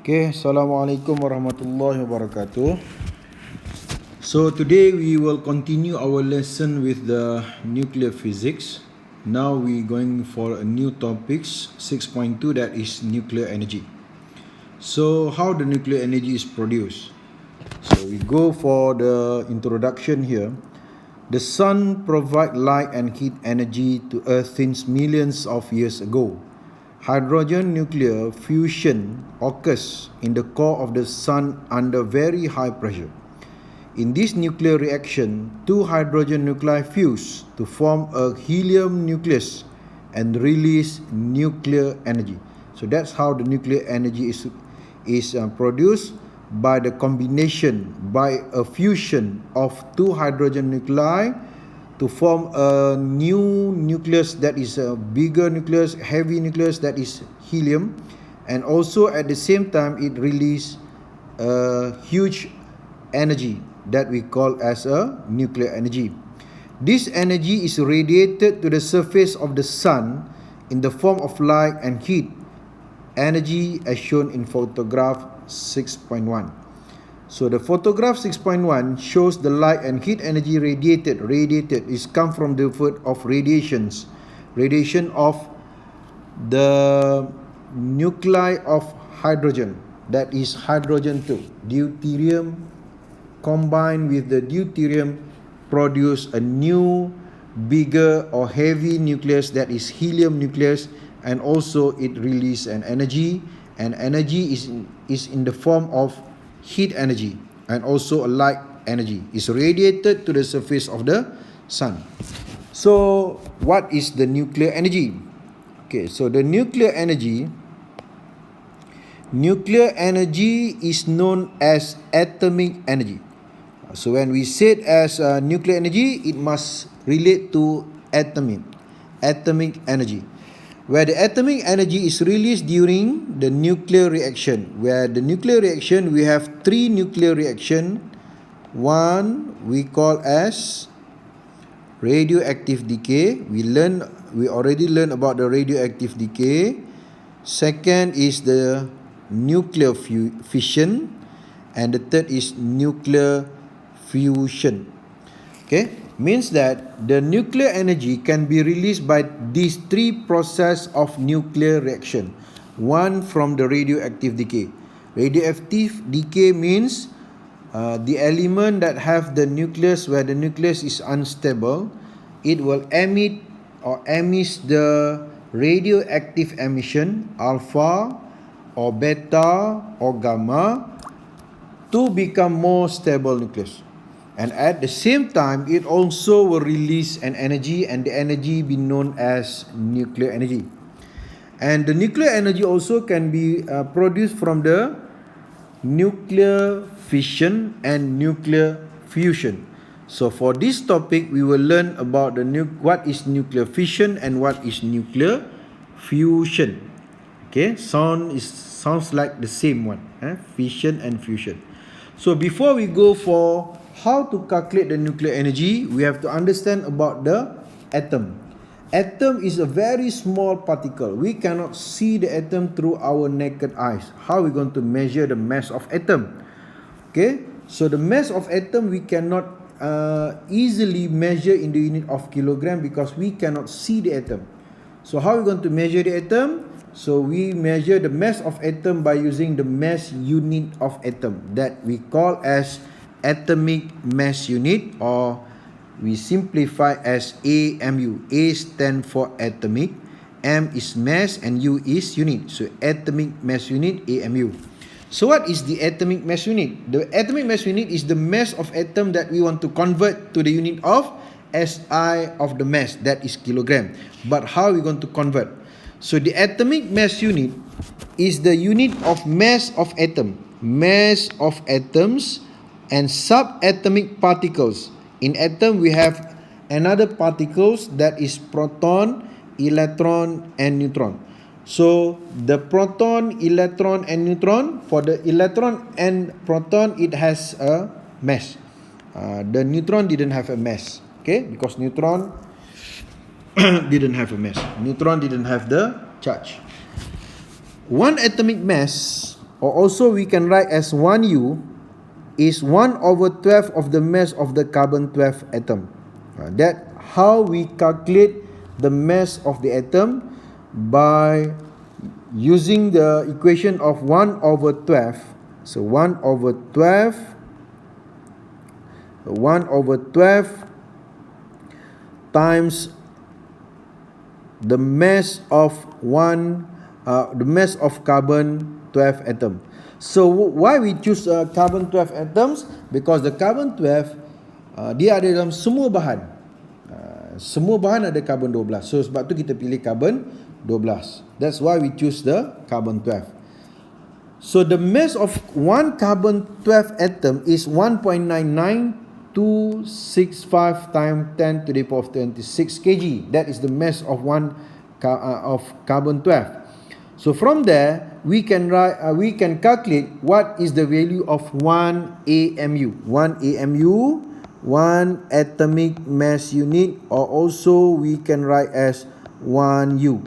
Okay, Assalamualaikum warahmatullahi wabarakatuh. So today we will continue our lesson with the nuclear physics. Now we're going for a new topics 6.2, that is nuclear energy. So how the nuclear energy is produced? So we go for the introduction here. The sun provides light and heat energy to Earth since millions of years ago. Hydrogen nuclear fusion occurs in the core of the sun under very high pressure. In this nuclear reaction, two hydrogen nuclei fuse to form a helium nucleus and release nuclear energy. So that's how the nuclear energy is produced, by the combination, by a fusion of two hydrogen nuclei to form a new nucleus, that is a bigger nucleus, heavy nucleus, that is helium, and also at the same time it releases a huge energy that we call as a nuclear energy. This energy is radiated to the surface of the sun in the form of light and heat energy, as shown in photograph 6.1. So the photograph 6.1 shows the light and heat energy radiated is come from the word of radiation of the nuclei of hydrogen, that is hydrogen 2. Deuterium combined with the deuterium produce a new bigger or heavy nucleus, that is helium nucleus, and also it release an energy, and energy is in the form of heat energy and also a light energy is radiated to the surface of the sun. So what is the nuclear energy? Okay, so the nuclear energy is known as atomic energy. So when we say it as nuclear energy, it must relate to atomic energy, where the atomic energy is released during the nuclear reaction. Where the nuclear reaction, we have three nuclear reaction. One we call as radioactive decay. We already learned about the radioactive decay. Second is the nuclear fission, and the third is nuclear fusion. Okay, means that the nuclear energy can be released by these three processes of nuclear reaction. One, from the radioactive decay. Radioactive decay means the element that have the nucleus, where the nucleus is unstable, it will emit or emits the radioactive emission, alpha or beta or gamma, to become more stable nucleus. And at the same time, it also will release an energy, and the energy be known as nuclear energy. And the nuclear energy also can be produced from the nuclear fission and nuclear fusion. So for this topic, we will learn about what is nuclear fission and what is nuclear fusion. Okay, sounds like the same one, fission and fusion. So before we go for how to calculate the nuclear energy, we have to understand about the atom. Atom is a very small particle. We cannot see the atom through our naked eyes. How are we going to measure the mass of atom? Okay, so the mass of atom we cannot easily measure in the unit of kilogram, because we cannot see the atom. So how are we going to measure the atom? So we measure the mass of atom by using the mass unit of atom, that we call as atomic mass unit, or we simplify as AMU. A stand for atomic, M is mass, and U is unit. So atomic mass unit, AMU. So what is the atomic mass unit? The atomic mass unit is the mass of atom that we want to convert to the unit of SI of the mass, that is kilogram. But how are we going to convert? So the atomic mass unit is the unit of mass of atom, mass of atoms and subatomic particles. In atom, we have another particles, that is proton, electron, and neutron. So the proton, electron, and neutron, for the electron and proton, it has a mass. The neutron didn't have a mass, okay, because neutron didn't have a mass. Neutron didn't have the charge. One atomic mass or also we can write as 1U is 1/12 of the mass of the carbon-12 atom. That how we calculate the mass of the atom, by using the equation of 1/12. So 1/12 times the mass of carbon-12 atom. So why we choose carbon-12 atoms? Because the carbon-12 dia ada dalam semua bahan. Semua bahan ada carbon-12. So sebab tu kita pilih carbon-12. That's why we choose the carbon-12. So the mass of one carbon-12 atom is 1.99265 times 10 to the power of 26 kg. That is the mass of one of carbon-12. So from there we can calculate what is the value of 1 AMU. 1 AMU, 1 atomic mass unit, or also we can write as 1U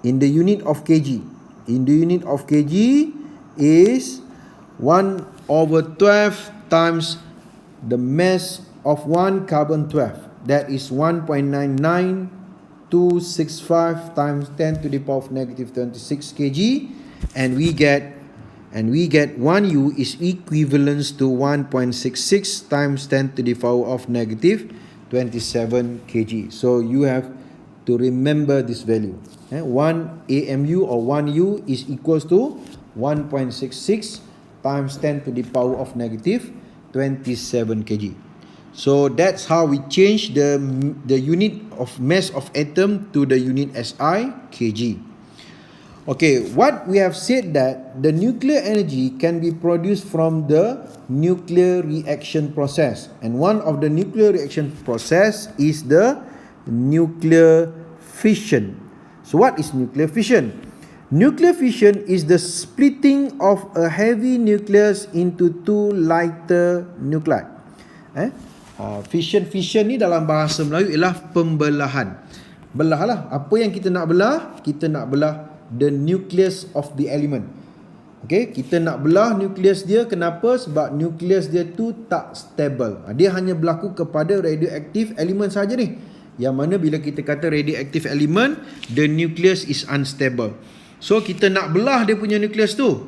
in the unit of kg. In the unit of kg is 1/12 times the mass of one carbon-12. That is 1.99265 times 10 to the power of negative 26 kg, and we get 1U is equivalent to 1.66 times 10 to the power of negative 27 kg. So you have to remember this value. 1 AMU or 1U is equals to 1.66 times 10 to the power of negative 27 kg. So that's how we change the unit of mass of atom to the unit SI kg. Okay, what we have said that the nuclear energy can be produced from the nuclear reaction process, and one of the nuclear reaction process is the nuclear fission. So what is nuclear fission? Nuclear fission is the splitting of a heavy nucleus into two lighter nuclei. Fission ni dalam bahasa Melayu ialah pembelahan. Belah lah. Apa yang kita nak belah? Kita nak belah the nucleus of the element. Okay, kita nak belah nukleus dia. Kenapa? Sebab nukleus dia tu tak stable. Dia hanya berlaku kepada radioactive element saja ni. Yang mana bila kita kata radioactive element, the nucleus is unstable. So kita nak belah dia punya nukleus tu.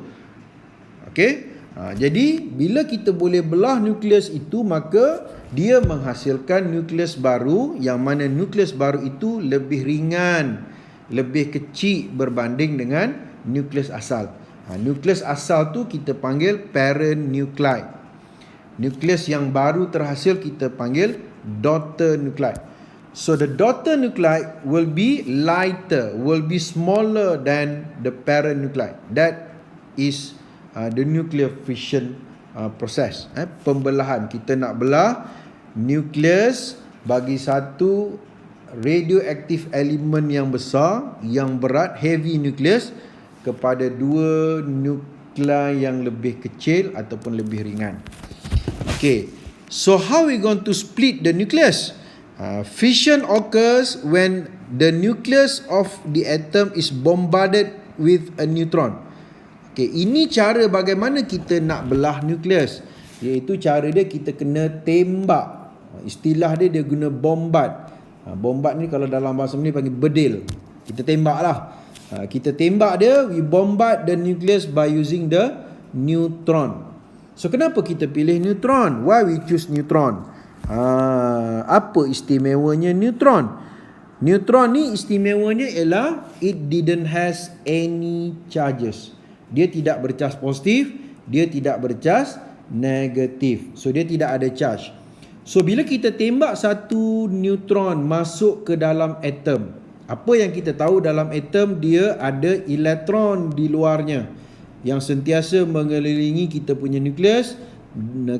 Okay, jadi bila kita boleh belah nukleus itu, maka dia menghasilkan nukleus baru, yang mana nukleus baru itu lebih ringan, lebih kecil berbanding dengan nukleus asal. Nukleus asal tu kita panggil parent nuclei. Nukleus yang baru terhasil kita panggil daughter nuclei. So the daughter nuclei will be lighter, will be smaller than the parent nuclei. That is the nuclear fission process. Pembelahan. Kita nak belah nukleus bagi satu radioactive element yang besar, yang berat, heavy nucleus, kepada dua nuklei yang lebih kecil ataupun lebih ringan. Okay, so how we going to split the nucleus? Fission occurs when the nucleus of the atom is bombarded with a neutron. Okay, ini cara bagaimana kita nak belah nukleus, iaitu cara dia kita kena tembak. Istilah dia guna bombard. Bombard ni kalau dalam bahasa Melayu panggil bedil. Kita tembak lah. Kita tembak dia, we bombard the nucleus by using the neutron. So kenapa kita pilih neutron? Why we choose neutron? Apa istimewanya neutron? Neutron ni istimewanya ialah it didn't has any charges. Dia tidak bercas positif, dia tidak bercas negatif. So dia tidak ada charge. So bila kita tembak satu neutron masuk ke dalam atom, apa yang kita tahu dalam atom, dia ada elektron di luarnya yang sentiasa mengelilingi kita punya nukleus.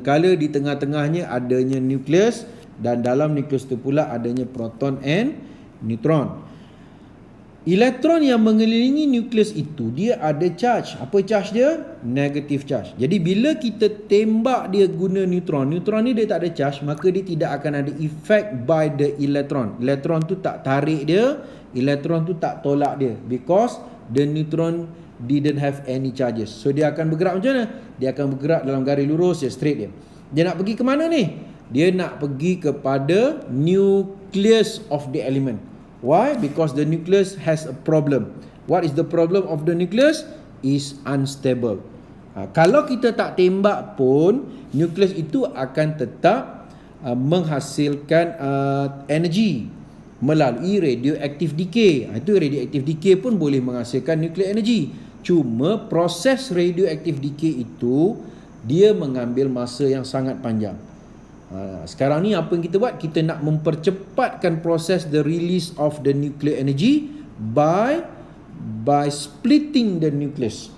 Kala di tengah-tengahnya adanya nukleus, dan dalam nukleus itu pula adanya proton and neutron. Elektron yang mengelilingi nukleus itu, dia ada charge. Apa charge dia? Negative charge. Jadi bila kita tembak dia guna neutron, neutron ni dia tak ada charge, maka dia tidak akan ada effect by the electron. Elektron tu tak tarik dia, elektron tu tak tolak dia, because the neutron didn't have any charges. So dia akan bergerak macam mana? Dia akan bergerak dalam garis lurus je, straight dia. Dia nak pergi ke mana ni? Dia nak pergi kepada nucleus of the element. Why? Because the nucleus has a problem. What is the problem of the nucleus? Is unstable. Kalau kita tak tembak pun, nucleus itu akan tetap menghasilkan energy melalui radioactive decay. Itu radioactive decay pun boleh menghasilkan nuclear energy. Cuma proses radioactive decay itu dia mengambil masa yang sangat panjang. Sekarang ni apa yang kita buat? Kita nak mempercepatkan proses the release of the nuclear energy by splitting the nucleus.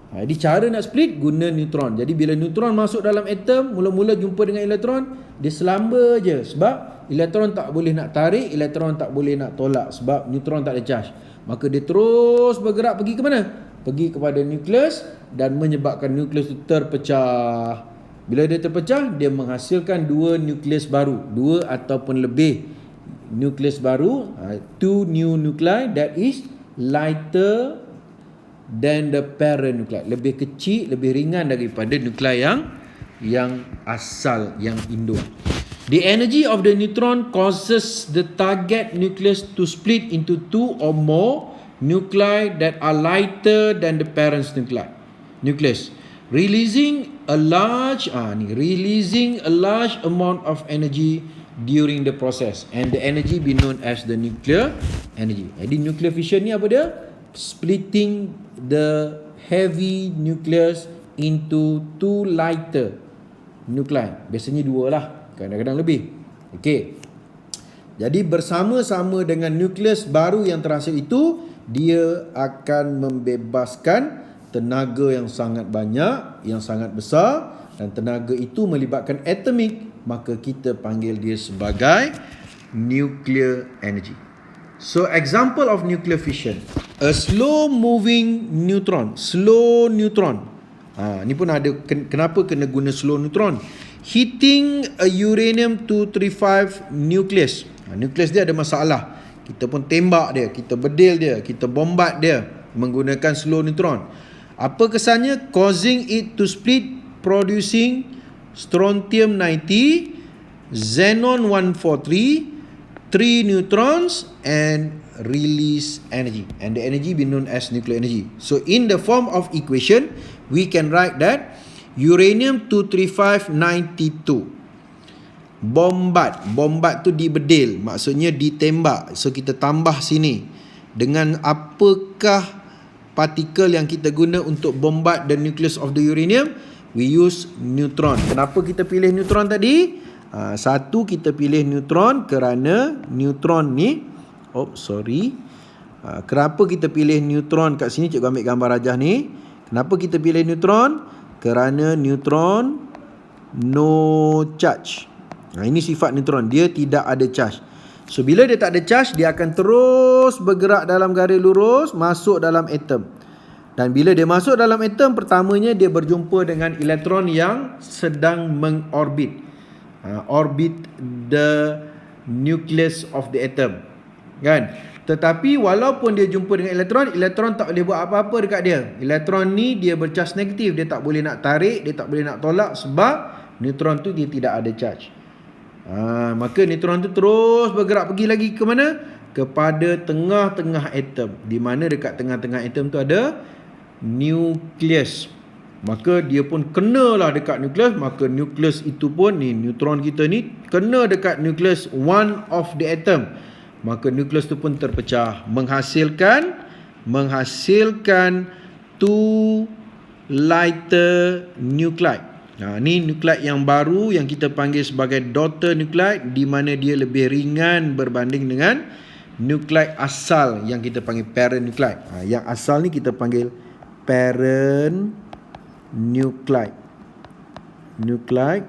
Jadi cara nak split guna neutron. Jadi bila neutron masuk dalam atom, mula-mula jumpa dengan elektron, dia selamba je. Sebab elektron tak boleh nak tarik, elektron tak boleh nak tolak. Sebab neutron tak ada charge. Maka dia terus bergerak pergi ke mana? Pergi kepada nukleus dan menyebabkan nukleus itu terpecah. Bila dia terpecah, dia menghasilkan dua nukleus baru. Dua ataupun lebih nukleus baru. Two new nuclei that is lighter than the parent nuclei. Lebih kecil, lebih ringan daripada nuklei yang asal, yang induk. The energy of the neutron causes the target nucleus to split into two or more nuclei that are lighter than the parent nucleus, releasing a large amount of energy during the process, and the energy be known as the nuclear energy. Jadi nuclear fission ni apa dia? Splitting the heavy nucleus into two lighter nuclei. Biasanya dua lah, kadang-kadang lebih. Okey. Jadi bersama-sama dengan nukleus baru yang terhasil itu, dia akan membebaskan tenaga yang sangat banyak, yang sangat besar, dan tenaga itu melibatkan atomik, maka kita panggil dia sebagai nuclear energy. So example of nuclear fission, a slow moving neutron, slow neutron. Ni pun ada kenapa kena guna slow neutron. Hitting a uranium-235 nucleus. Nucleus dia ada masalah. Kita pun tembak dia, kita bedil dia, kita bombat dia menggunakan slow neutron. Apa kesannya? Causing it to split, producing strontium-90, xenon-143, 3 neutrons, and release energy. And the energy be known as nuclear energy. So in the form of equation, we can write that uranium-235 92. Bombat tu dibedil, maksudnya ditembak. So kita tambah sini dengan apakah partikel yang kita guna untuk bombat the nucleus of the uranium? We use neutron. Kenapa kita pilih neutron tadi? Satu, kita pilih neutron kerana neutron ni kenapa kita pilih neutron kat sini? Cikgu ambil gambar rajah ni. Kenapa kita pilih neutron? Kerana neutron no charge. Ini sifat neutron, dia tidak ada charge. So bila dia tak ada charge, dia akan terus bergerak dalam garis lurus masuk dalam atom. Dan bila dia masuk dalam atom, pertamanya dia berjumpa dengan elektron yang sedang mengorbit, orbit the nucleus of the atom, kan? Tetapi walaupun dia jumpa dengan elektron, elektron tak boleh buat apa-apa dekat dia. Elektron ni dia bercharge negatif, dia tak boleh nak tarik, dia tak boleh nak tolak, sebab neutron tu dia tidak ada charge. Maka neutron tu terus bergerak pergi lagi ke mana? Kepada tengah-tengah atom, di mana dekat tengah-tengah atom tu ada nukleus. Maka dia pun kenalah dekat nukleus. Maka nukleus itu pun ni, neutron kita ni kena dekat nukleus one of the atom. Maka nukleus tu pun terpecah, menghasilkan two lighter nuclei. Ni nuklei yang baru yang kita panggil sebagai daughter nuclei, di mana dia lebih ringan berbanding dengan nuklei asal yang kita panggil parent nuclei. Yang asal ni kita panggil parent nuclei. Nuclei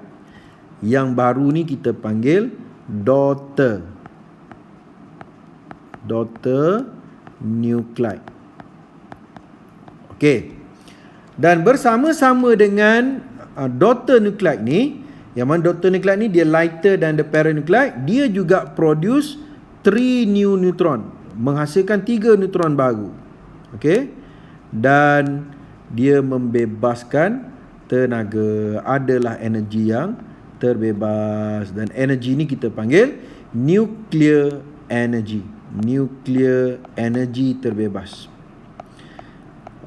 yang baru ni kita panggil daughter nuclei. Okey. Dan bersama-sama dengan daughter nuclei ni, yang mana daughter nuclei ni dia lighter than the parent nuclei, dia juga produce 3 new neutron, menghasilkan 3 neutron baru. Okey. dan dia membebaskan tenaga. Adalah energi yang terbebas, dan energi ni kita panggil nuclear energy. Nuclear energy terbebas.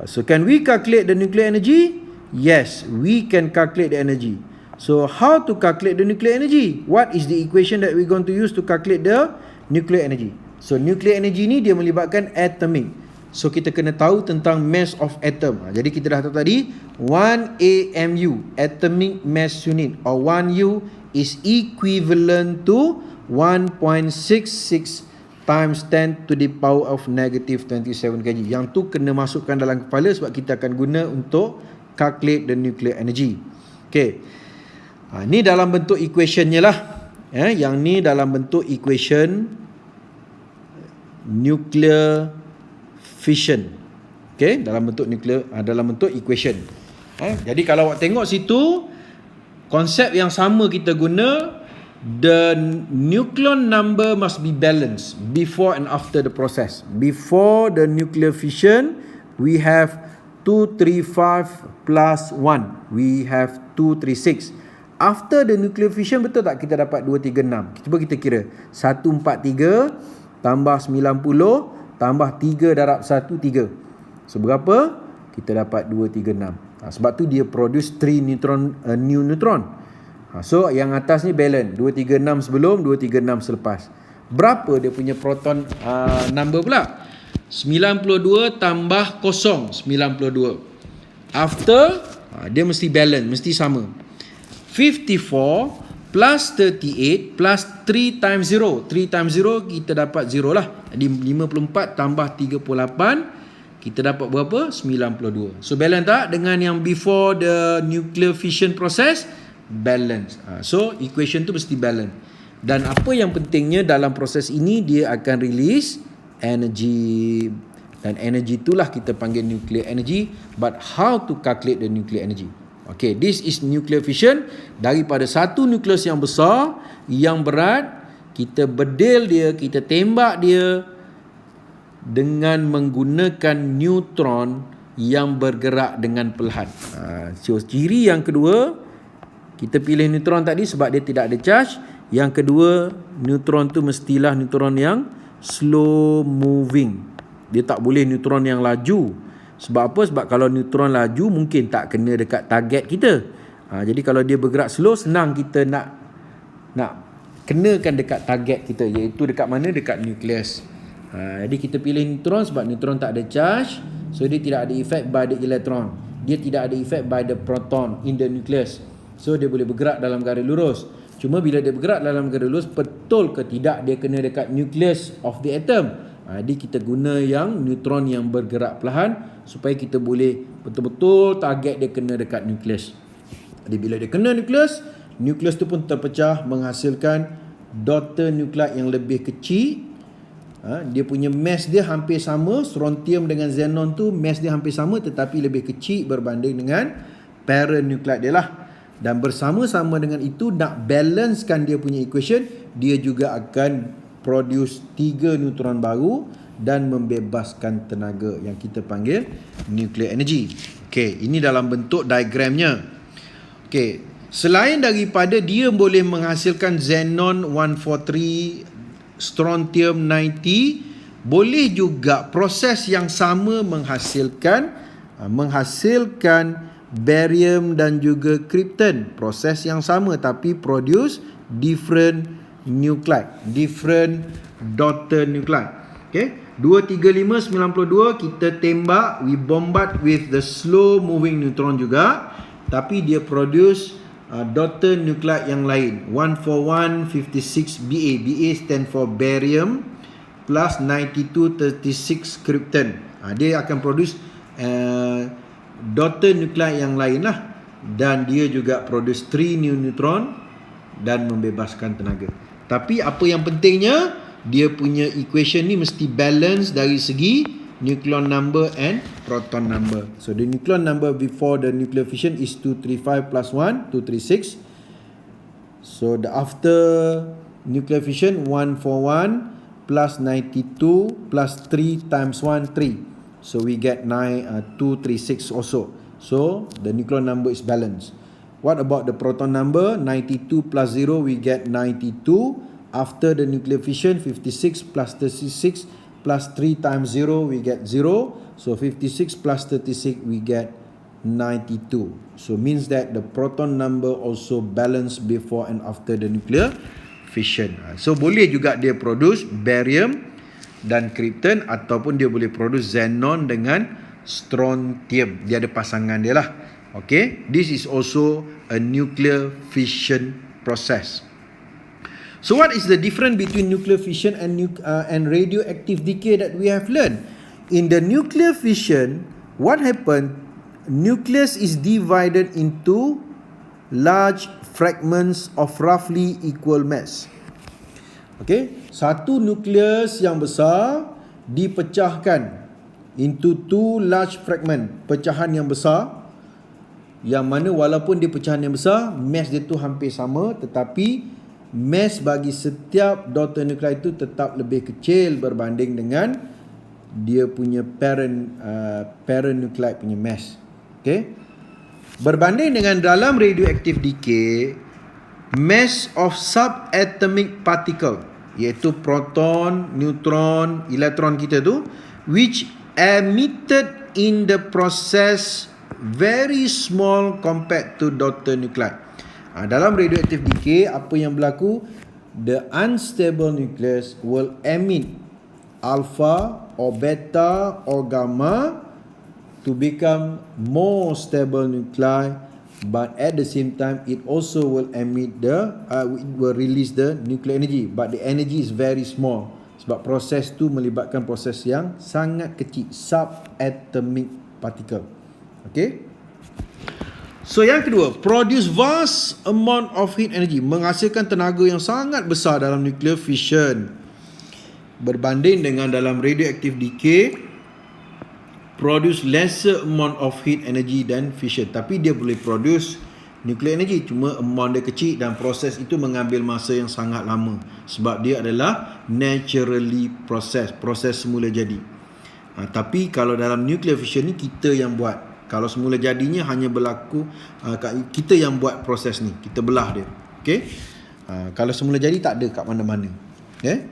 So can we calculate the nuclear energy? Yes, we can calculate the energy. So how to calculate the nuclear energy? What is the equation that we're going to use to calculate the nuclear energy? So nuclear energy ni dia melibatkan atomic. So kita kena tahu tentang mass of atom. Jadi kita dah tahu tadi 1 AMU, atomic mass unit, or 1U is equivalent to 1.66 times 10 to the power of negative 27 kg. Yang tu kena masukkan dalam kepala sebab kita akan guna untuk calculate the nuclear energy. Okay. Ni dalam bentuk equationnya lah. Yang ni dalam bentuk equation nuclear fission. Okay, dalam bentuk nuclear, dalam bentuk equation. Jadi kalau awak tengok situ, konsep yang sama kita guna. The nucleon number must be balanced before and after the process. Before the nuclear fission, we have 235 plus 1. We have 236. After the nuclear fission, betul tak kita dapat 236? Cuba kita kira. 143 tambah 90 tambah 3 darab 1, 3. So berapa? Kita dapat 236. Sebab tu dia produce 3 neutron, new neutron. So yang atas ni balance. 236 sebelum, 236 selepas. Berapa dia punya proton number pula? 92 tambah 0, 92. After, dia mesti balance, mesti sama. 54 plus 38 plus 3 times 0. 3 times 0 kita dapat 0 lah. Jadi 54 tambah 38, kita dapat berapa? 92. So balance tak dengan yang before the nuclear fission process? Balance. So equation tu mesti balance. Dan apa yang pentingnya dalam proses ini, dia akan release energy. Dan energy itulah kita panggil nuclear energy. But how to calculate the nuclear energy? Okay, this is nuclear fission. Daripada satu nukleus yang besar, yang berat, kita bedil dia, kita tembak dia dengan menggunakan neutron yang bergerak dengan perlahan. So ciri yang kedua, kita pilih neutron tadi sebab dia tidak ada charge. Yang kedua, neutron tu mestilah neutron yang slow moving. Dia tak boleh neutron yang laju. Sebab apa? Sebab kalau neutron laju mungkin tak kena dekat target kita. Jadi kalau dia bergerak slow, senang kita nak kenakan dekat target kita, iaitu dekat mana? Dekat nukleus. Jadi kita pilih neutron sebab neutron tak ada charge. So dia tidak ada effect by the electron. Dia tidak ada effect by the proton in the nucleus. So dia boleh bergerak dalam garis lurus. Cuma bila dia bergerak dalam garis lurus, betul ke tidak dia kena dekat nucleus of the atom? Jadi kita guna yang neutron yang bergerak perlahan supaya kita boleh betul-betul target dia kena dekat nukleus. Jadi bila dia kena nukleus, nukleus tu pun terpecah menghasilkan daughter nuclide yang lebih kecil. Dia punya mass dia hampir sama, strontium dengan xenon tu mass dia hampir sama tetapi lebih kecil berbanding dengan parent nuclide dia lah. Dan bersama-sama dengan itu, nak balancekan dia punya equation, dia juga akan produce 3 neutron baru dan membebaskan tenaga yang kita panggil nuclear energy. Okey, ini dalam bentuk diagramnya. Okey, selain daripada dia boleh menghasilkan xenon 143, strontium 90, boleh juga proses yang sama menghasilkan barium dan juga krypton. Proses yang sama tapi produce different nuclide, different daughter nuclide. Okay, 235 92 kita tembak, we bombard with the slow moving neutron juga, tapi dia produce daughter nuclide yang lain. 14156 Ba. Ba stand for barium plus 9236 krypton. Dia akan produce daughter nuclide yang lain lah, dan dia juga produce 3 new neutron dan membebaskan tenaga. Tapi apa yang pentingnya, dia punya equation ni mesti balance dari segi nucleon number and proton number. So the nucleon number before the nuclear fission is 235 plus 1, 236. So the after nuclear fission 141 plus 92 plus 3 times 1, 3. So we get 236 also. So the nucleon number is balanced. What about the proton number? 92 plus 0, we get 92. After the nuclear fission, 56 plus 36 plus 3 times 0, we get 0. So 56 plus 36, we get 92. So means that the proton number also balanced before and after the nuclear fission. So boleh juga dia produce barium dan krypton, ataupun dia boleh produce xenon dengan strontium. Dia ada pasangan dia lah. Okay, this is also a nuclear fission process. So what is the difference between nuclear fission and radioactive decay that we have learned? In the nuclear fission, what happened? Nucleus is divided into large fragments of roughly equal mass. Okay, satu nukleus yang besar dipecahkan into two large fragment, pecahan yang besar, yang mana walaupun dia pecahan yang besar, mass dia tu hampir sama, tetapi mass bagi setiap daughter nuclei itu tetap lebih kecil berbanding dengan dia punya parent nuclei punya mass. Okay, berbanding dengan dalam radioactive decay, mass of subatomic particle, iaitu proton, neutron, elektron kita tu, which emitted in the process very small compared to daughter nuclei. Dalam radioactive decay, apa yang berlaku? The unstable nucleus will emit alpha or beta or gamma to become more stable nuclei, but at the same time it also will emit it will release the nuclear energy, but the energy is very small sebab proses tu melibatkan proses yang sangat kecil, subatomic particle. Okay, so yang kedua, produce vast amount of heat energy, menghasilkan tenaga yang sangat besar dalam nuclear fission. Berbanding dengan dalam radioactive decay, produce lesser amount of heat energy than fission, tapi dia boleh produce nuclear energy, cuma amount dia kecil dan proses itu mengambil masa yang sangat lama sebab dia adalah naturally proses semula jadi. Tapi kalau dalam nuclear fission ni kita yang buat. Kalau semula jadinya hanya berlaku, kita yang buat proses ni, kita belah dia. Okay? Kalau semula jadi tak ada kat mana-mana. Okay?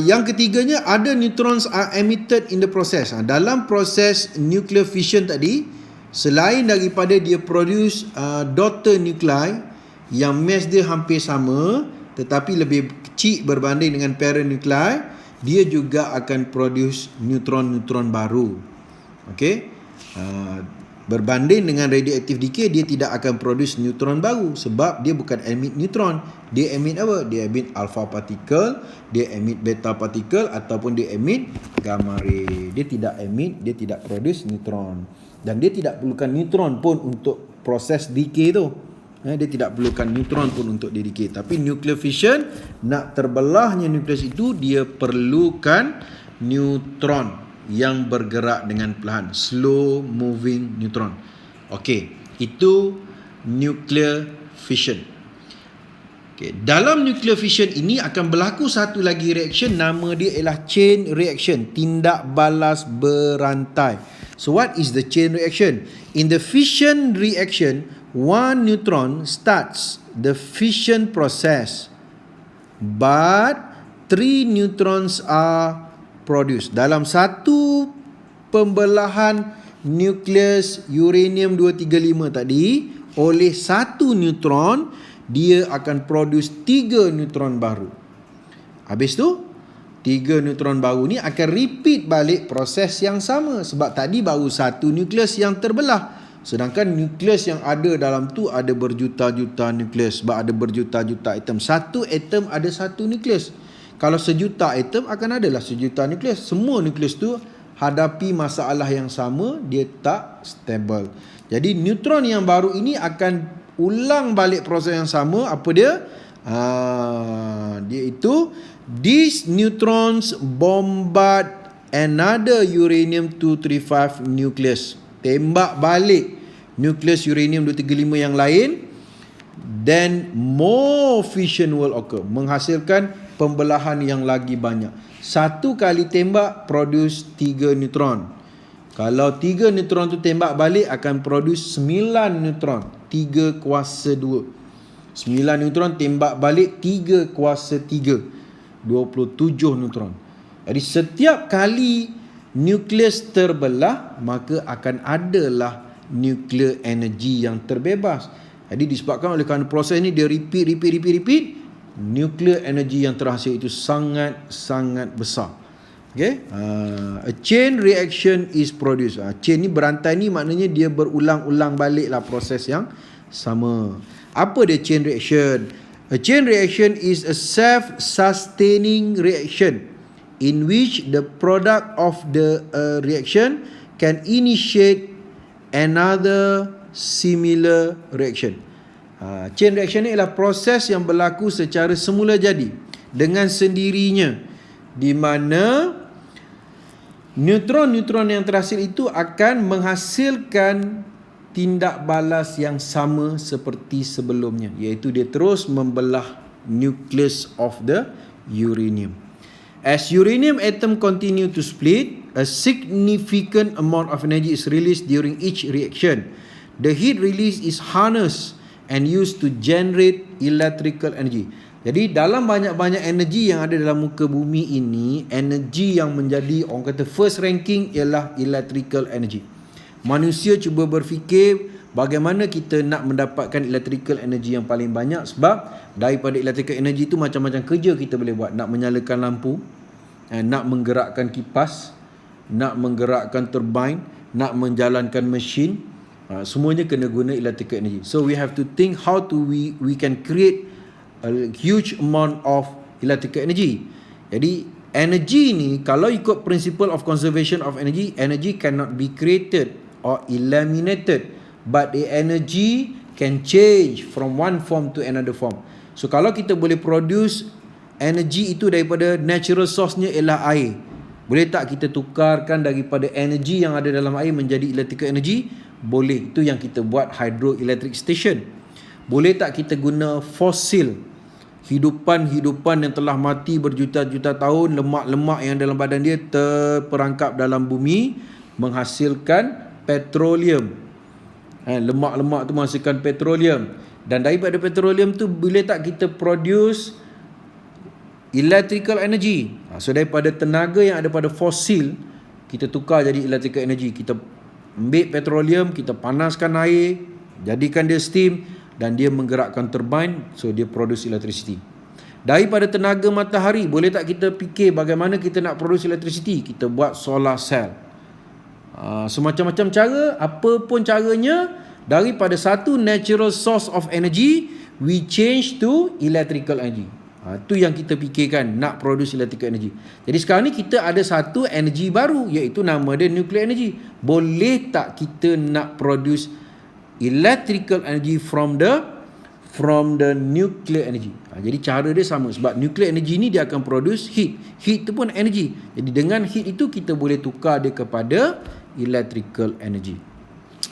Yang ketiganya, other neutrons are emitted in the process. Dalam proses nuclear fission tadi, selain daripada dia produce daughter nuclei yang mass dia hampir sama tetapi lebih kecil berbanding dengan parent nuclei, dia juga akan produce neutron-neutron baru. Okay, berbanding dengan radioactive decay, dia tidak akan produce neutron baru sebab dia bukan emit neutron. Dia emit apa? Dia emit alpha particle, dia emit beta particle, ataupun dia emit gamma ray. Dia tidak produce neutron. Dan dia tidak perlukan neutron pun untuk proses decay tu. Dia tidak perlukan neutron pun untuk decay. Tapi nuclear fission, nak terbelahnya nukleus itu, dia perlukan neutron yang bergerak dengan perlahan, slow moving neutron. Okey, itu nuclear fission. Okey, dalam nuclear fission ini akan berlaku satu lagi reaction, nama dia ialah chain reaction, tindak balas berantai. So what is the chain reaction? In the fission reaction, one neutron starts the fission process, but 3 neutrons are produce. Dalam satu pembelahan nukleus uranium 235 tadi, oleh satu neutron, dia akan produce 3 neutron baru. Habis tu 3 neutron baru ni akan repeat balik proses yang sama sebab tadi baru satu nukleus yang terbelah. Sedangkan nukleus yang ada dalam tu ada berjuta-juta nukleus sebab ada berjuta-juta atom. Satu atom ada satu nukleus. Kalau sejuta atom akan adalah sejuta nukleus. Semua nukleus tu hadapi masalah yang sama, dia tak stable. Jadi neutron yang baru ini akan ulang balik proses yang sama. Apa dia? Dia itu, these neutrons bombard another uranium-235 nucleus. Tembak balik nukleus uranium-235 yang lain. Then more fission will occur. Menghasilkan pembelahan yang lagi banyak. Satu kali tembak produce 3 neutron. Kalau 3 neutron tu tembak balik akan produce 9 neutron. 3 kuasa 2. 9 neutron tembak balik 3 kuasa 3. 27 neutron. Jadi setiap kali nukleus terbelah, maka akan adalah nuclear energy yang terbebas. Jadi disebabkan oleh kerana proses ni dia repeat, nuclear energy yang terhasil itu sangat besar. Okay? A chain reaction is produced. Chain ni berantai ni maknanya dia berulang-ulang balik lah proses yang sama. Apa dia chain reaction? A chain reaction is a self-sustaining reaction in which the product of the reaction can initiate another similar reaction. Chain reaction ni ialah proses yang berlaku secara semula jadi dengan sendirinya, di mana neutron-neutron yang terhasil itu akan menghasilkan tindak balas yang sama seperti sebelumnya, iaitu dia terus membelah nucleus of the uranium. As uranium atom continue to split, a significant amount of energy is released during each reaction. The heat release is harnessed and used to generate electrical energy. Jadi dalam banyak-banyak energi yang ada dalam muka bumi ini, energi yang menjadi orang kata first ranking ialah electrical energy. Manusia cuba berfikir bagaimana kita nak mendapatkan electrical energy yang paling banyak, sebab daripada electrical energy itu macam-macam kerja kita boleh buat. Nak menyalakan lampu, nak menggerakkan kipas, nak menggerakkan turbine, nak menjalankan mesin, semuanya kena guna electrical energy. So we have to think how to we can create a huge amount of electrical energy. Jadi energy ni kalau ikut principle of conservation of energy, energy cannot be created or eliminated, but the energy can change from one form to another form. So kalau kita boleh produce energy itu daripada natural source-nya ialah air, boleh tak kita tukarkan daripada energy yang ada dalam air menjadi electrical energy? Boleh. Itu yang kita buat hydroelectric station. Boleh tak kita guna fosil, hidupan-hidupan yang telah mati berjuta-juta tahun, lemak-lemak yang dalam badan dia terperangkap dalam bumi, menghasilkan petroleum. Lemak-lemak tu menghasilkan petroleum, dan daripada petroleum tu boleh tak kita produce electrical energy? So daripada tenaga yang ada pada fosil, kita tukar jadi electrical energy. Kita ambil petroleum, kita panaskan air, jadikan dia steam, dan dia menggerakkan turbine, so dia produce electricity. Daripada tenaga matahari, boleh tak kita fikir bagaimana kita nak produce electricity? Kita buat solar cell. Semacam-macam cara, apa pun caranya, daripada satu natural source of energy, we change to electrical energy. Itu yang kita fikirkan, nak produce electrical energy. Jadi sekarang ni kita ada satu energy baru, iaitu nama dia nuclear energy. Boleh tak kita nak produce electrical energy from the nuclear energy? Jadi cara dia sama, sebab nuclear energy ni dia akan produce heat. Heat tu pun energy. Jadi dengan heat itu kita boleh tukar dia kepada electrical energy.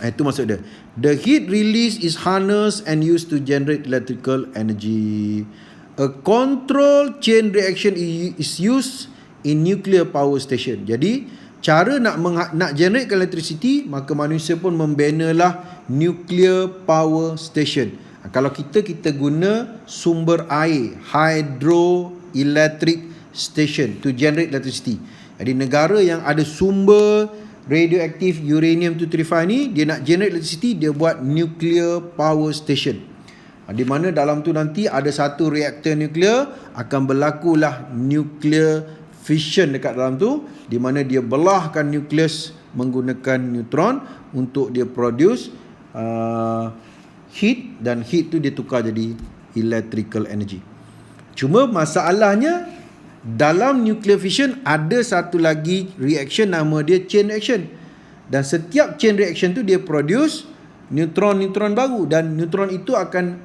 Itu maksud dia. The heat release is harnessed and used to generate electrical energy. A control chain reaction is used in nuclear power station. Jadi cara nak generate electricity, maka manusia pun membinalah nuclear power station. Kalau kita guna sumber air, hydroelectric station to generate electricity. Jadi negara yang ada sumber radioaktif uranium-235 ni, dia nak generate electricity, dia buat nuclear power station, di mana dalam tu nanti ada satu reaktor nuklear, akan berlakulah nuclear fission dekat dalam tu, di mana dia belahkan nukleus menggunakan neutron untuk dia produce heat, dan heat tu dia tukar jadi electrical energy. Cuma masalahnya dalam nuclear fission ada satu lagi reaction, nama dia chain reaction, dan setiap chain reaction tu dia produce neutron-neutron baru, dan neutron itu akan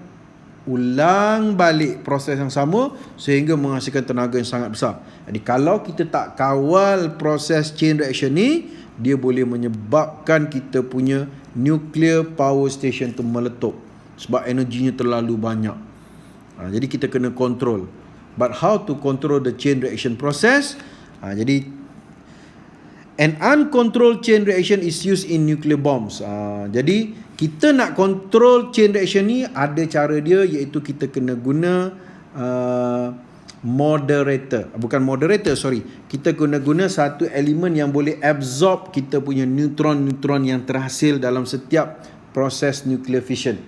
ulang balik proses yang sama sehingga menghasilkan tenaga yang sangat besar. Jadi kalau kita tak kawal proses chain reaction ni, dia boleh menyebabkan kita punya nuclear power station tu meletup sebab energinya terlalu banyak. Jadi kita kena kontrol. But how to control the chain reaction process? Jadi an uncontrolled chain reaction is used in nuclear bombs. Jadi kita nak control chain reaction ni, ada cara dia, iaitu kita kena guna kita guna satu elemen yang boleh absorb kita punya neutron yang terhasil dalam setiap proses nuclear fission.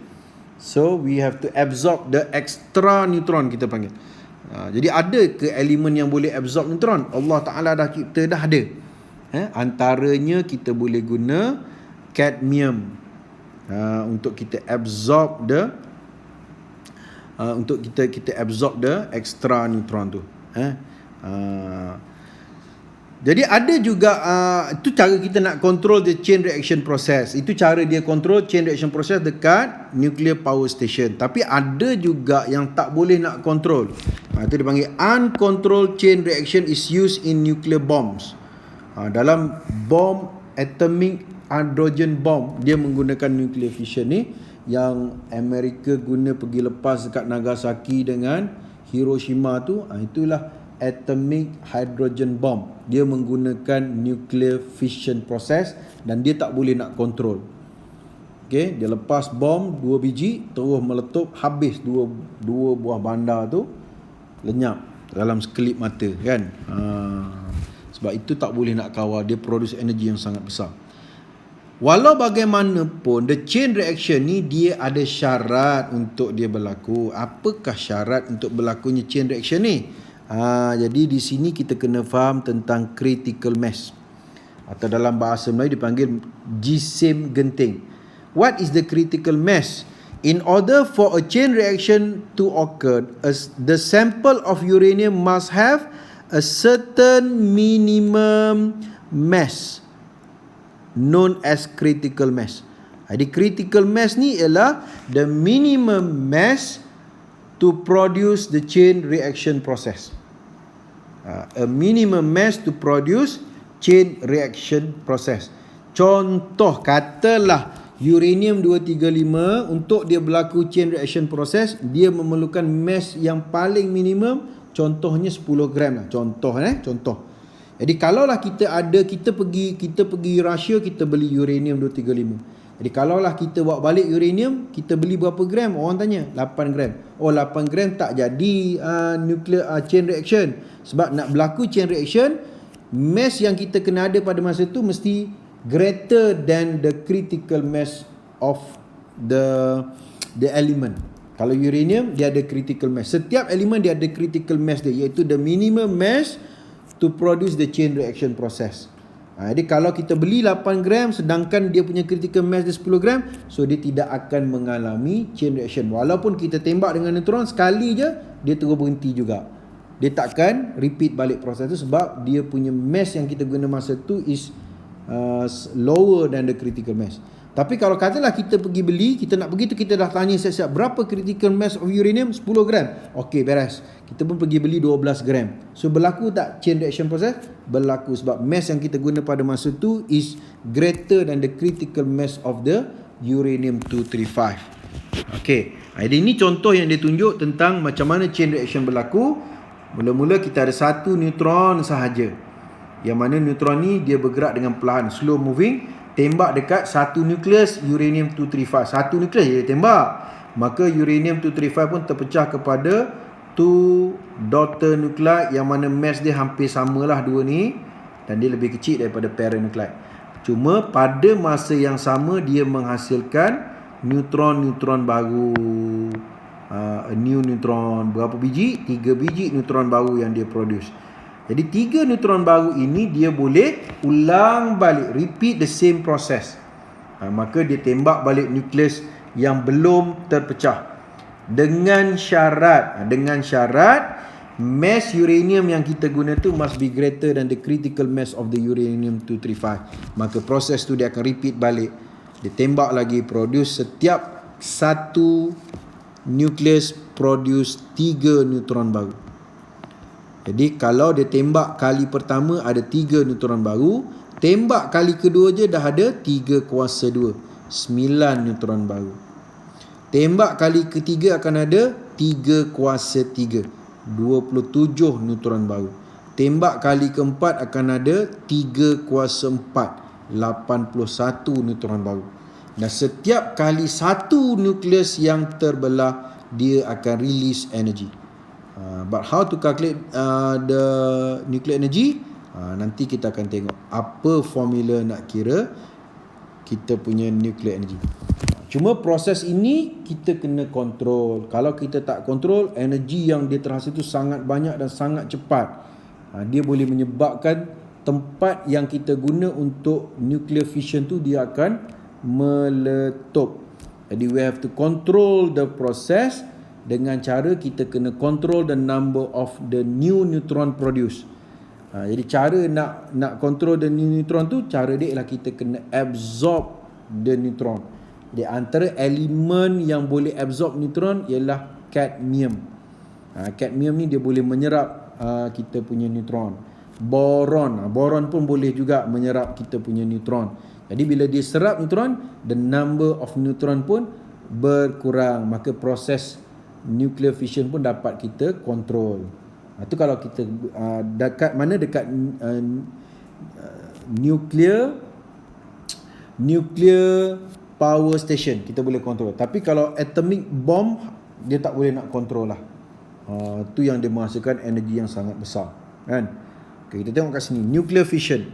So we have to absorb the extra neutron, kita panggil. Jadi ada ke elemen yang boleh absorb neutron? Allah Ta'ala kita dah ada. Antaranya kita boleh guna cadmium untuk kita absorb kita absorb the extra neutron tu. Jadi ada juga itu cara kita nak control the chain reaction process. Itu cara dia control chain reaction process dekat nuclear power station. Tapi ada juga yang tak boleh nak control. Itu dipanggil uncontrolled chain reaction is used in nuclear bombs. Dalam bom atomic hydrogen bomb, dia menggunakan nuclear fission ni, yang Amerika guna pergi lepas dekat Nagasaki dengan Hiroshima tu. Itulah atomic hydrogen bomb. Dia menggunakan nuclear fission process dan dia tak boleh nak control. Okay, dia lepas bom 2 biji, terus meletup, habis dua buah bandar tu lenyap dalam sekelip mata, kan. Sebab itu tak boleh nak kawal, dia produce energi yang sangat besar. Walau bagaimanapun, the chain reaction ni dia ada syarat untuk dia berlaku. Apakah syarat untuk berlakunya chain reaction ni? Jadi di sini kita kena faham tentang critical mass, atau dalam bahasa Melayu dipanggil jisim genting. What is the critical mass? In order for a chain reaction to occur, the sample of uranium must have a certain minimum mass known as critical mass. Jadi critical mass ni ialah the minimum mass to produce the chain reaction process. A minimum mass to produce chain reaction process. Contoh, katalah uranium 235 untuk dia berlaku chain reaction process, dia memerlukan mass yang paling minimum, contohnya 10 gram lah. Contoh. Jadi kalaulah kita pergi Russia, kita beli uranium 235. Jadi kalaulah kita bawa balik uranium, kita beli berapa gram? Orang tanya 8 gram. 8 gram tak jadi nuclear chain reaction. Sebab nak berlaku chain reaction, mass yang kita kena ada pada masa tu mesti greater than the critical mass of the element. Kalau uranium, dia ada critical mass. Setiap elemen dia ada critical mass dia, iaitu the minimum mass to produce the chain reaction process. Jadi kalau kita beli 8 gram sedangkan dia punya critical mass dia 10 gram, so dia tidak akan mengalami chain reaction. Walaupun kita tembak dengan neutron sekali je, dia terus berhenti juga. Dia takkan repeat balik proses tu sebab dia punya mass yang kita guna masa tu is lower than the critical mass. Tapi kalau katalah kita pergi beli, kita nak pergi tu kita dah tanya siap-siap berapa critical mass of uranium, 10 gram. Okey, beres. Kita pun pergi beli 12 gram. So berlaku tak chain reaction process? Berlaku sebab mass yang kita guna pada masa tu is greater than the critical mass of the uranium 235. Okey. Jadi ini contoh yang dia tunjuk tentang macam mana chain reaction berlaku. Mula-mula kita ada satu neutron sahaja. Yang mana neutron ni dia bergerak dengan perlahan, slow moving, tembak dekat satu nukleus uranium 235. Satu nukleus dia tembak. Maka uranium 235 pun terpecah kepada 2 daughter nuclide yang mana mass dia hampir samalah dua ni, dan dia lebih kecil daripada parent nuclide. Cuma pada masa yang sama dia menghasilkan neutron baru. A new neutron. Berapa biji? 3 biji neutron baru yang dia produce. Jadi 3 neutron baru ini dia boleh ulang balik, repeat the same process. Maka dia tembak balik nukleus yang belum terpecah. Dengan syarat mass uranium yang kita guna tu must be greater than the critical mass of the uranium 235. Maka proses tu dia akan repeat balik. Dia tembak lagi, produce setiap satu nukleus produce 3 neutron baru. Jadi kalau dia tembak kali pertama ada 3 neutron baru, tembak kali kedua je dah ada 3 kuasa 2, 9 neutron baru. Tembak kali ketiga akan ada 3 kuasa 3, 27 neutron baru. Tembak kali keempat akan ada 3 kuasa 4, 81 neutron baru. Dan setiap kali satu nukleus yang terbelah, dia akan release energy. But how to calculate the nuclear energy? Nanti kita akan tengok apa formula nak kira kita punya nuclear energy. Cuma proses ini kita kena kontrol. Kalau kita tak kontrol, energi yang dia terhasil itu sangat banyak dan sangat cepat. Dia boleh menyebabkan tempat yang kita guna untuk nuclear fission tu dia akan meletup. Jadi we have to control the process dengan cara kita kena control the number of the new neutron produced. Jadi cara nak control the new neutron tu, cara dia ialah kita kena absorb the neutron. Di antara elemen yang boleh absorb neutron ialah cadmium. Cadmium ni dia boleh menyerap kita punya neutron. Boron pun boleh juga menyerap kita punya neutron. Jadi bila dia serap neutron, the number of neutron pun berkurang. Maka proses nuclear fission pun dapat kita kontrol. Itu kalau kita dekat nuclear power station kita boleh kontrol. Tapi kalau atomic bomb dia tak boleh nak kontrol lah. Itu yang dia menghasilkan energi yang sangat besar, kan? Okay, kita tengok kat sini nuclear fission.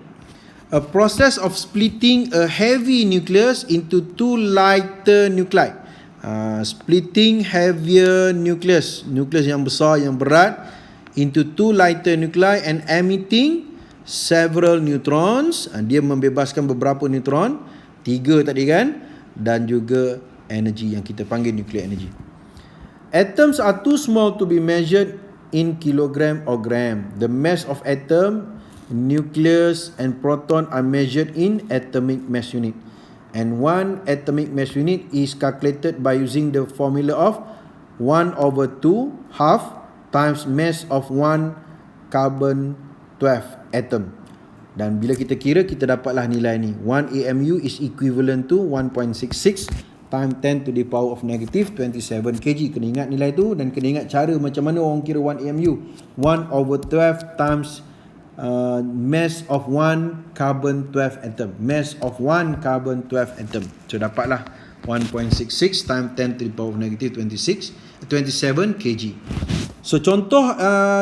A process of splitting a heavy nucleus into two lighter nuclei. Splitting heavier nucleus yang besar, yang berat, into two lighter nuclei and emitting several neutrons. Dia membebaskan beberapa neutron, 3 tadi kan, dan juga energy yang kita panggil nuclear energy. Atoms are too small to be measured in kilogram or gram. The mass of atom, nucleus and proton are measured in atomic mass unit. And one atomic mass unit is calculated by using the formula of 1/2 half times mass of one carbon 12 atom. Dan bila kita kira, kita dapatlah nilai ni. 1 AMU is equivalent to 1.66 times 10 to the power of negative 27 kg. Kena ingat nilai tu dan kena ingat cara macam mana orang kira 1 AMU. 1/12 times mass of one carbon 12 atom. Mass of one carbon 12 atom. So dapatlah 1.66 times 10 to the power of negative 27 kg. So contoh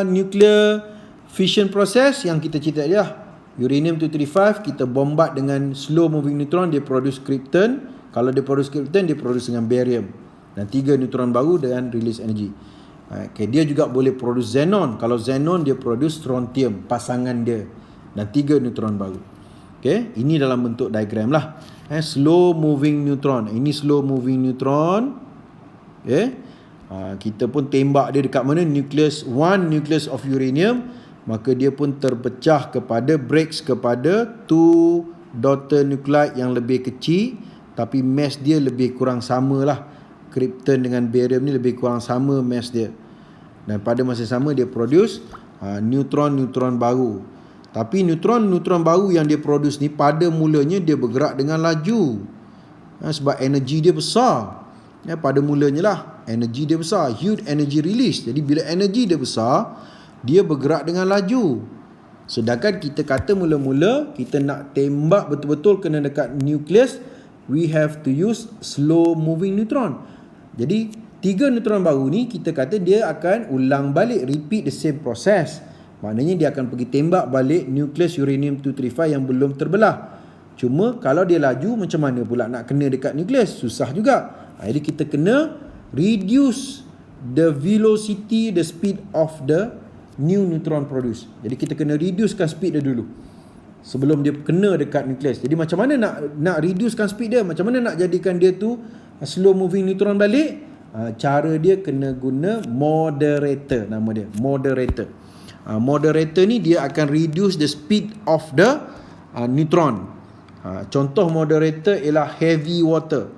nuclear fission process yang kita cerita tadi lah. Uranium-235 kita bombat dengan slow moving neutron, dia produce krypton. Kalau dia produce krypton, dia produce dengan barium. Dan 3 neutron baru dan release energy. Okay, dia juga boleh produce xenon. Kalau xenon, dia produce strontium, pasangan dia. Dan 3 neutron baru. Okay, ini dalam bentuk diagram lah. Slow moving neutron. Ini slow moving neutron. Okay, kita pun tembak dia dekat mana? One nucleus of uranium. Maka dia pun terpecah kepada, breaks kepada 2 daughter nuclide yang lebih kecil, tapi mass dia lebih kurang sama lah. Krypton dengan barium ni lebih kurang sama mass dia. Dan pada masa sama dia produce neutron baru. Tapi neutron baru yang dia produce ni pada mulanya dia bergerak dengan laju. Sebab energi dia besar. Pada mulanya lah energi dia besar, huge energy release. Jadi bila energi dia besar, dia bergerak dengan laju. Sedangkan kita kata mula-mula kita nak tembak betul-betul kena dekat nukleus, we have to use slow moving neutron. Jadi 3 neutron baru ni kita kata dia akan ulang balik, repeat the same process. Maknanya dia akan pergi tembak balik nukleus uranium-235 yang belum terbelah. Cuma kalau dia laju, macam mana pula nak kena dekat nukleus? Susah juga. Jadi kita kena reduce the velocity, the speed of the new neutron produce. Jadi kita kena reducekan speed dia dulu sebelum dia kena dekat nukleus. Jadi macam mana nak reducekan speed dia? Macam mana nak jadikan dia tu slow moving neutron balik? Cara dia kena guna moderator, nama dia moderator. Moderator ni dia akan reduce the speed of the neutron. Contoh moderator ialah heavy water,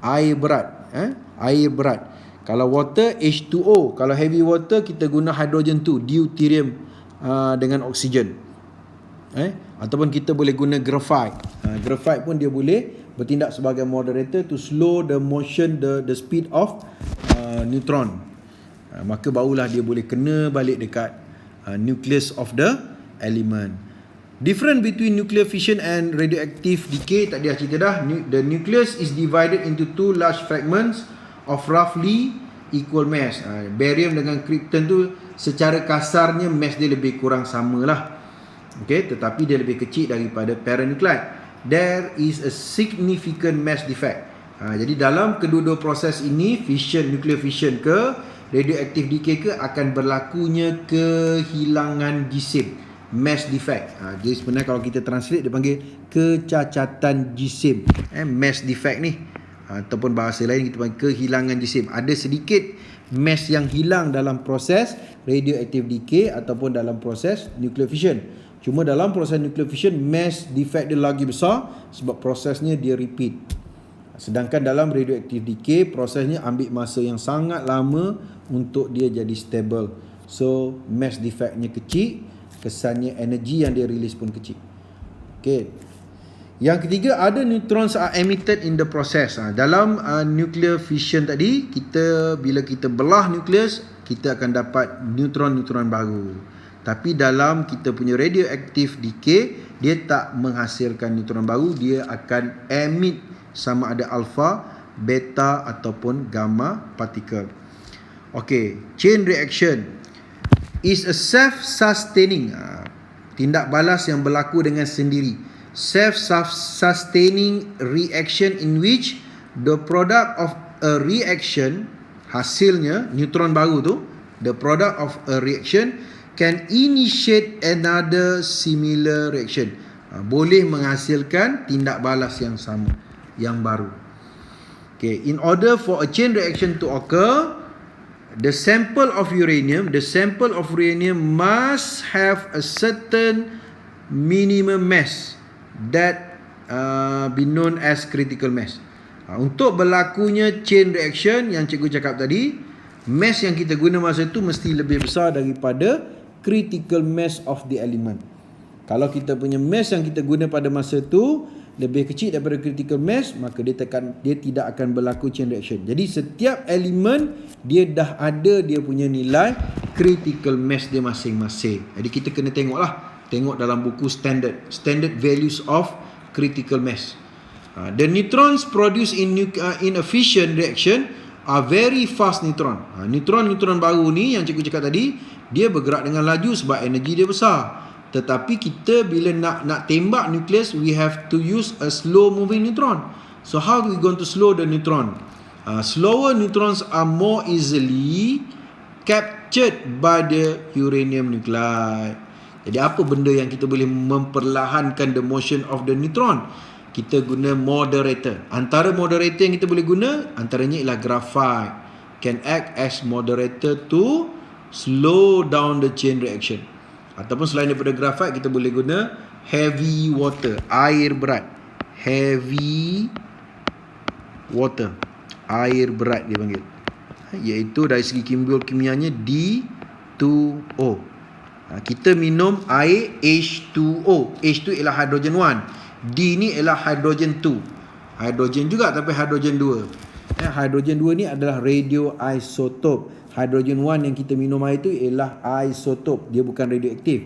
air berat. Air berat. Kalau water, H2O. Kalau heavy water, kita guna hydrogen 2, deuterium dengan oksigen. Ataupun kita boleh guna graphite. Graphite pun dia boleh bertindak sebagai moderator to slow the motion, the speed of neutron. maka barulah dia boleh kena balik dekat nucleus of the element. Difference between nuclear fission and radioactive decay, tadi dah cerita dah. The nucleus is divided into two large fragments of roughly equal mass. Barium dengan krypton tu secara kasarnya mass dia lebih kurang samalah. Okay, tetapi dia lebih kecil daripada parent nuclide. There is a significant mass defect. Jadi dalam kedua-dua proses ini, fission, nuclear fission ke radioactive decay ke, akan berlakunya kehilangan jisim, mass defect. Jadi sebenarnya kalau kita translate, dia panggil kecacatan jisim. Mass defect ni, ataupun bahasa lain kita panggil kehilangan jisim. Ada sedikit mass yang hilang dalam proses radioactive decay ataupun dalam proses nuclear fission. Cuma dalam proses nuclear fission, mass defect dia lagi besar sebab prosesnya dia repeat. Sedangkan dalam radioactive decay, prosesnya ambil masa yang sangat lama untuk dia jadi stable. So mass defectnya kecil, kesannya energi yang dia release pun kecil. Okay. Yang ketiga, ada neutrons are emitted in the process. Dalam nuclear fission tadi, bila kita belah nukleus, kita akan dapat neutron-neutron baru. Tapi dalam kita punya radioactive decay, dia tak menghasilkan neutron baru, dia akan emit sama ada alpha, beta ataupun gamma particle. Okay, chain reaction is a self-sustaining, tindak balas yang berlaku dengan sendiri. Self-sustaining reaction in which the product of a reaction, hasilnya neutron baru tu, the product of a reaction can initiate another similar reaction. Boleh menghasilkan tindak balas yang sama, yang baru. Okay, in order for a chain reaction to occur, the sample of uranium must have a certain minimum mass that be known as critical mass. Untuk berlakunya chain reaction yang cikgu cakap tadi, mass yang kita guna masa tu mesti lebih besar daripada critical mass of the element. Kalau kita punya mass yang kita guna pada masa tu lebih kecil daripada critical mass, maka dia tidak akan berlaku chain reaction. Jadi setiap elemen dia dah ada dia punya nilai critical mass dia masing-masing. Jadi kita kena tengok dalam buku standard values of critical mass. The neutrons produced in a fission reaction are very fast neutron. Neutron baru ni yang cikgu cakap tadi, dia bergerak dengan laju sebab energi dia besar. Tetapi kita bila nak tembak nukleus, we have to use a slow moving neutron. So how we going to slow the neutron? Slower neutrons are more easily captured by the uranium nuclide. Jadi apa benda yang kita boleh memperlahankan the motion of the neutron? Kita guna moderator. Antara moderator yang kita boleh guna, antaranya ialah graphite. Can act as moderator to slow down the chain reaction. Ataupun selain daripada graphite, kita boleh guna heavy water, air berat. Heavy water, air berat dia panggil. Iaitu dari segi kimianya D2O. Kita minum air H2O. H tu ialah hydrogen 1. D ni ialah hydrogen 2. Hydrogen juga tapi hydrogen 2. Hydrogen 2 ni adalah radioisotop. Hydrogen 1 yang kita minum air tu ialah isotop. Dia bukan radioaktif.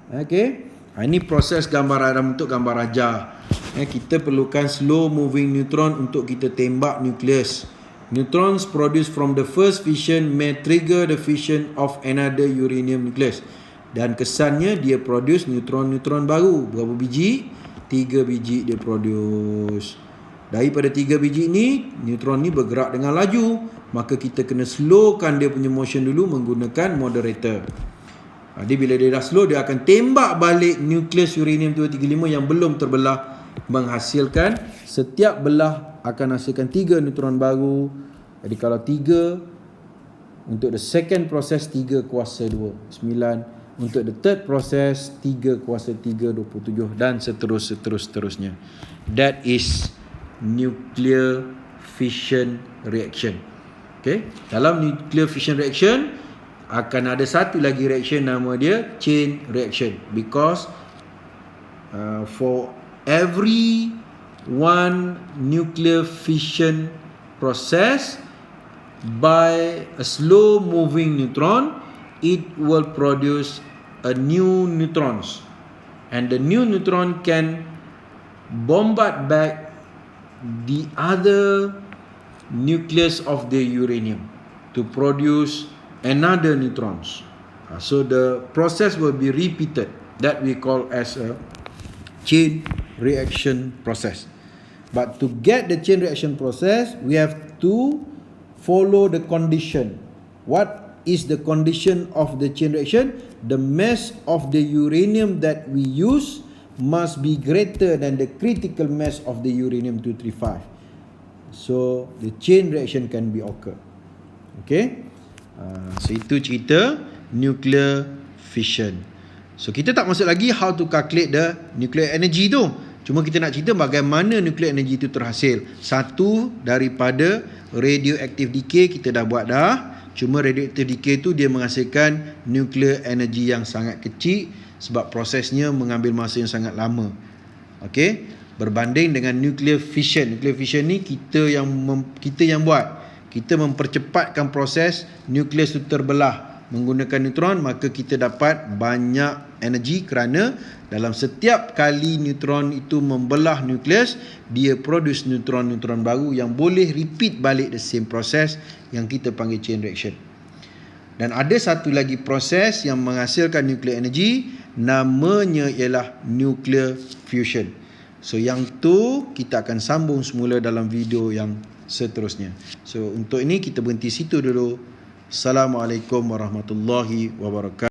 Okay. Ini proses dalam bentuk gambar rajah. Kita perlukan slow moving neutron untuk kita tembak nukleus. Neutrons produced from the first fission may trigger the fission of another uranium nucleus. Dan kesannya dia produce neutron baru. Berapa biji? 3 biji dia produce. Daripada 3 biji ni, neutron ni bergerak dengan laju, maka kita kena slowkan dia punya motion dulu menggunakan moderator. Jadi bila dia dah slow, dia akan tembak balik nukleus uranium-235 yang belum terbelah, menghasilkan, setiap belah akan hasilkan 3 neutron baru. Jadi kalau 3, untuk the second process 3 kuasa 2, 9. Untuk the third process 3 kuasa 3, 27 dan seterusnya. That is nuclear fission reaction. Okay. Dalam nuclear fission reaction akan ada satu lagi reaction, nama dia chain reaction. Because for every one nuclear fission process, by a slow moving neutron, it will produce a new neutrons, and the new neutron can bombard back the other nucleus of the uranium to produce another neutrons. So the process will be repeated, that we call as a chain reaction process. But to get the chain reaction process, we have to follow the condition. What is the condition of the chain reaction? The mass of the uranium that we use must be greater than the critical mass of the uranium-235. So the chain reaction can be occur. Okay. So itu cerita nuclear fission. So kita tak masuk lagi how to calculate the nuclear energy tu. Cuma kita nak cerita bagaimana nuclear energy itu terhasil. Satu, daripada radioactive decay kita dah buat dah. Cuma radioactive decay tu dia menghasilkan nuclear energy yang sangat kecil sebab prosesnya mengambil masa yang sangat lama. Okey, berbanding dengan nuclear fission. Nuclear fission ni kita yang buat. Kita mempercepatkan proses nukleus itu terbelah menggunakan neutron, maka kita dapat banyak energi kerana dalam setiap kali neutron itu membelah nukleus, dia produce neutron-neutron baru yang boleh repeat balik the same process yang kita panggil chain reaction. Dan ada satu lagi proses yang menghasilkan nuclear energy, namanya ialah nuclear fusion. So yang tu kita akan sambung semula dalam video yang seterusnya. So untuk ini kita berhenti situ dulu. Assalamualaikum warahmatullahi wabarakatuh.